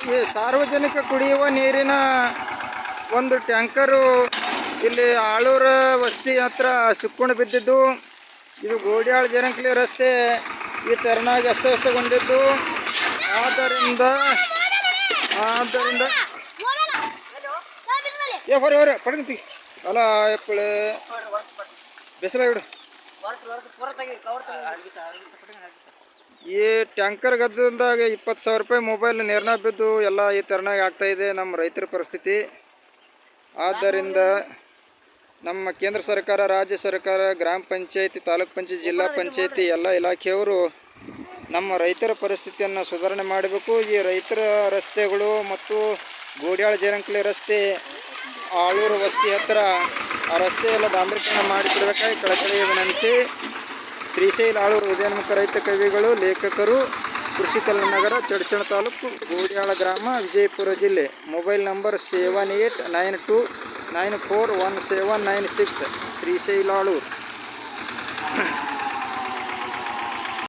ಈ ಸಾರ್ವಜನಿಕ ಕುಡಿಯುವ ನೀರಿನ ಒಂದು ಟ್ಯಾಂಕರು ಇಲ್ಲಿ ಆಳೂರ ವಸ್ತಿ ಹತ್ರ ಸಿಕ್ಕೊಂಡು ಬಿದ್ದಿದ್ದು. ಇದು ಗೋಡ್ಯಾಳ ಜರಂಕ್ಲಿ ರಸ್ತೆ ಈ ತೆರನಾಗಿ ಅಸ್ತವ್ಯಸ್ತಗೊಂಡಿದ್ದು. ಆದ್ದರಿಂದ ಹೊರ ಪಡ್ಕಂತಿ ಅಲ್ಲ ಎಪ್ಪಳೆ ಬೆಸಲ ಇಡು. ಈ ಟ್ಯಾಂಕರ್ ಗದ್ದದಾಗ 20,000 ರೂಪಾಯಿ ಮೊಬೈಲ್ ನೀರ್ನಾಗ ಬಿದ್ದು ಎಲ್ಲ ಈ ತೆರನಾಗಿ ಆಗ್ತಾಯಿದೆ ನಮ್ಮ ರೈತರ ಪರಿಸ್ಥಿತಿ. ಆದ್ದರಿಂದ ನಮ್ಮ ಕೇಂದ್ರ ಸರ್ಕಾರ, ರಾಜ್ಯ ಸರ್ಕಾರ, ಗ್ರಾಮ ಪಂಚಾಯತಿ, ತಾಲೂಕ್ ಪಂಚಾಯತಿ, ಜಿಲ್ಲಾ ಪಂಚಾಯತಿ ಎಲ್ಲ ಇಲಾಖೆಯವರು ನಮ್ಮ ರೈತರ ಪರಿಸ್ಥಿತಿಯನ್ನು ಸುಧಾರಣೆ ಮಾಡಬೇಕು. ಈ ರೈತರ ರಸ್ತೆಗಳು ಮತ್ತು ಗೋಡ್ಯಾಳ ಜರಂಕ್ಲಿ ರಸ್ತೆ, ಆಳೂರು ವಸ್ತಿ ಹತ್ತಿರ ಆ ರಸ್ತೆ ಎಲ್ಲ ಡಾಂಬರೀಕರಣ ಮಾಡಿಕೊಡಬೇಕಾಗಿ ಕಳಕಳಿಯ ವಿನಂತಿ. ಶ್ರೀಶೈಲ ಆಳೂರು ವಿದ್ಯಾನ್ಮುಖ ರೈತ ಕವಿಗಳು, ಲೇಖಕರು, ಕೃಷಿಕಲ್ ನಗರ, ಚಡ್ಚಣ ತಾಲೂಕು, ಗೋಡ್ಯಾಳ ಗ್ರಾಮ, ವಿಜಯಪುರ ಜಿಲ್ಲೆ. Mobile number 7892941796 Shrishaila Aluru.